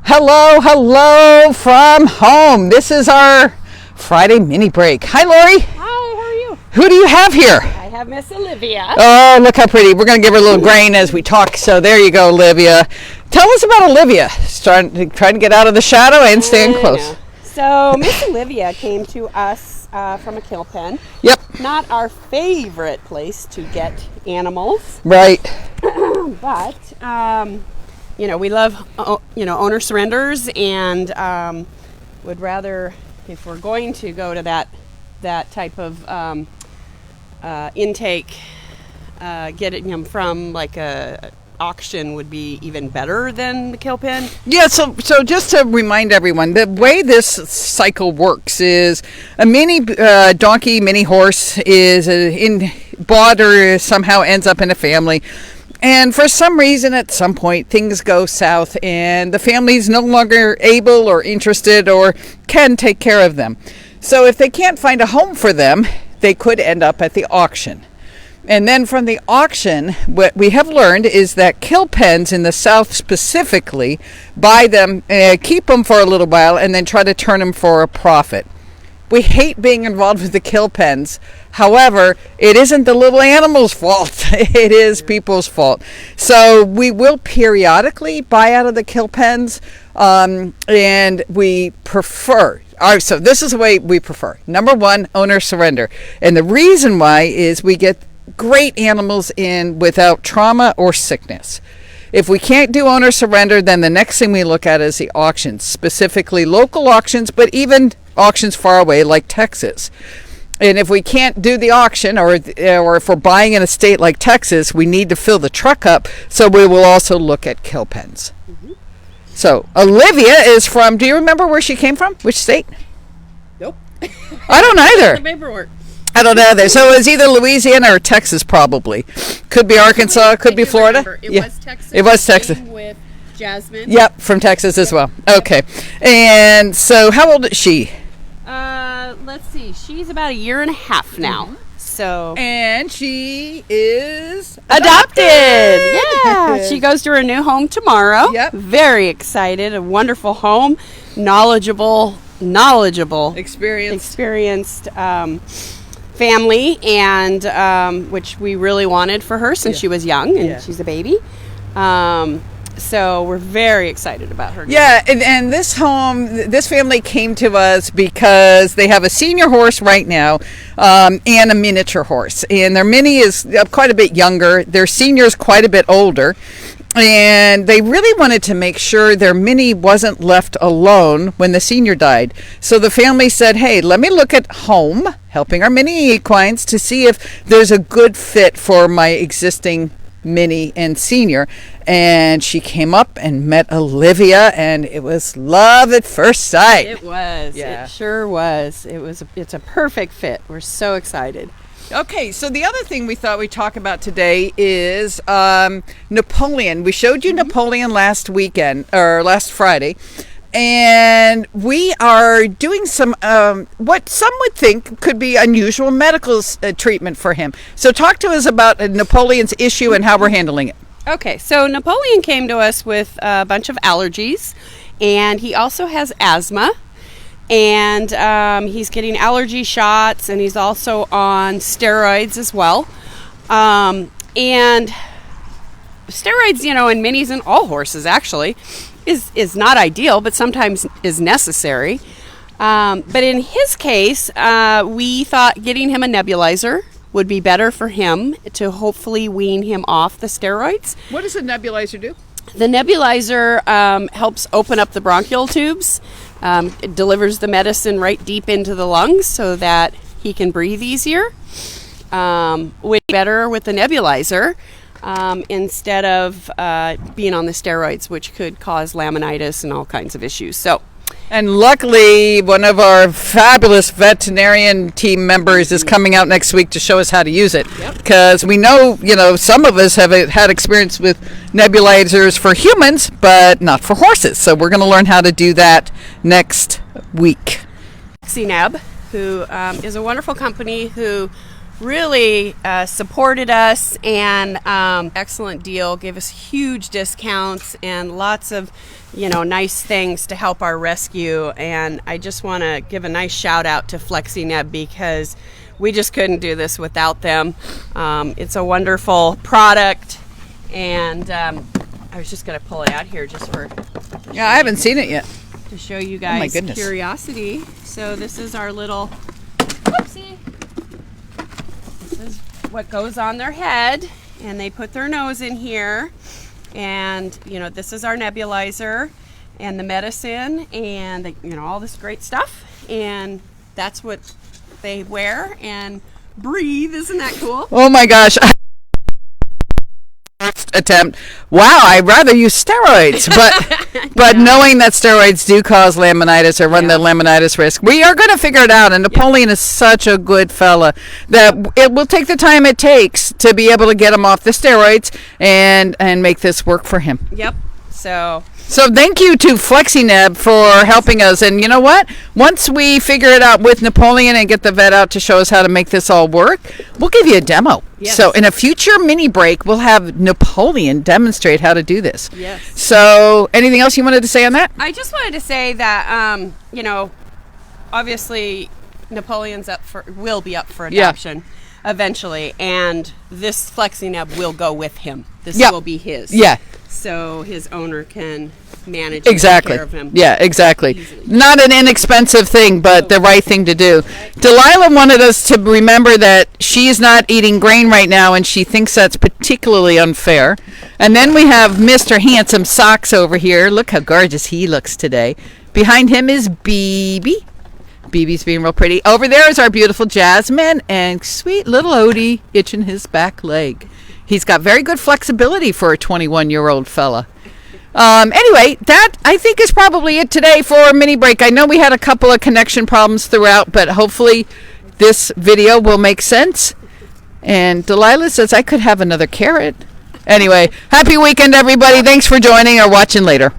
Hello from home. This is our Friday mini break. Hi, Lori. Hi, how are you? Who do you have here? I have Miss Olivia. Oh, look how pretty. We're going to give her a little grain as we talk. So there you go, Olivia. Tell us about Olivia. Trying to get out of the shadow and staying close. So Miss Olivia came to us from a kill pen. Yep. Not our favorite place to get animals. Right. But, we love, owner surrenders and would rather, if we're going to go to that type of intake, getting them from like a auction would be even better than the kill pen. Yeah, so just to remind everyone, the way this cycle works is a mini donkey, mini horse is bought or somehow ends up in a family. And for some reason, at some point, things go south and the family's no longer able or interested or can take care of them. So if they can't find a home for them, they could end up at the auction. And then from the auction, what we have learned is that kill pens in the South specifically buy them, keep them for a little while, and then try to turn them for a profit. We hate being involved with the kill pens. However, it isn't the little animals' fault. It is people's fault. So we will periodically buy out of the kill pens, and we prefer. So this is the way we prefer. Number one, owner surrender. And the reason why is we get great animals in without trauma or sickness. If we can't do owner surrender, then the next thing we look at is the auctions, specifically local auctions, but even auctions far away like Texas. And if we can't do the auction, or if we're buying in a state like Texas, we need to fill the truck up, so we will also look at kill pens. Mm-hmm. So Olivia is from, do you remember where she came from? Which state? Nope. I don't either. The paperwork. I don't know either. So it's either Louisiana or Texas, probably. Could be Arkansas, could be Florida. It was Texas. It was Texas. With Jasmine. Yep, from Texas as well. Okay. And so how old is she? Let's see. She's about 1.5 years now. Mm-hmm. So. And she is adopted. Yeah. She goes to her new home tomorrow. Yep. Very excited. A wonderful home. Knowledgeable. Experienced family, and which we really wanted for her since she was young, and she's a baby. So we're very excited about her. Yeah, and this family came to us because they have a senior horse right now, and a miniature horse. And their mini is quite a bit younger. Their senior is quite a bit older. And they really wanted to make sure their mini wasn't left alone when the senior died. So the family said, hey, let me look at home, helping our mini equines, to see if there's a good fit for my existing mini and senior. And she came up and met Olivia, and it was love at first sight. It was. Yeah. It sure was. It's a perfect fit. We're so excited. Okay, so the other thing we thought we'd talk about today is Napoleon. We showed you Napoleon last Friday, and we are doing some what some would think could be unusual medical treatment for him. So talk to us about Napoleon's issue and how we're handling it. Okay, so Napoleon came to us with a bunch of allergies, and he also has asthma. And he's getting allergy shots, and he's also on steroids as well. And steroids, in minis and all horses actually, is not ideal, but sometimes is necessary. But in his case, we thought getting him a nebulizer would be better for him to hopefully wean him off the steroids. What does a nebulizer do? The nebulizer helps open up the bronchial tubes. It delivers the medicine right deep into the lungs so that he can breathe easier. Way better with the nebulizer instead of being on the steroids, which could cause laminitis and all kinds of issues. And luckily, one of our fabulous veterinarian team members is coming out next week to show us how to use it. Because we know, some of us have had experience with nebulizers for humans, but not for horses. So we're going to learn how to do that next week. CNAB, who is a wonderful company who really supported us, and excellent deal, gave us huge discounts and lots of nice things to help our rescue. And I just want to give a nice shout out to FlexiNeb, because we just couldn't do this without them. It's a wonderful product, and I was just going to pull it out here just for I haven't seen it yet. to show you guys curiosity. So this is our little whoopsie. This is what goes on their head, and they put their nose in here, and this is our nebulizer and the medicine and all this great stuff, and that's what they wear and breathe. Isn't that cool? Oh my gosh. First attempt. Wow, I'd rather use steroids, but knowing that steroids do cause laminitis or run the laminitis risk, we are going to figure it out. And Napoleon is such a good fella that it will take the time it takes to be able to get him off the steroids and make this work for him. Yep. So thank you to FlexiNeb for helping us. And you know what? Once we figure it out with Napoleon and get the vet out to show us how to make this all work, we'll give you a demo. Yes. So in a future mini break, we'll have Napoleon demonstrate how to do this. Yes. So anything else you wanted to say on that? I just wanted to say that, obviously Napoleon's will be up for adoption eventually, and this FlexiNeb will go with him. This will be his. Yeah. So his owner can manage and take care of him. Yeah, exactly. Easily. Not an inexpensive thing, but the right thing to do. Delilah wanted us to remember that she's not eating grain right now, and she thinks that's particularly unfair. And then we have Mr. Handsome Socks over here. Look how gorgeous he looks today. Behind him is BB. BB's being real pretty. Over there is our beautiful Jasmine and sweet little Odie itching his back leg. He's got very good flexibility for a 21-year-old fella. Anyway, that I think is probably it today for a mini break. I know we had a couple of connection problems throughout, but hopefully this video will make sense. And Delilah says I could have another carrot. Anyway, happy weekend, everybody. Thanks for joining or watching later.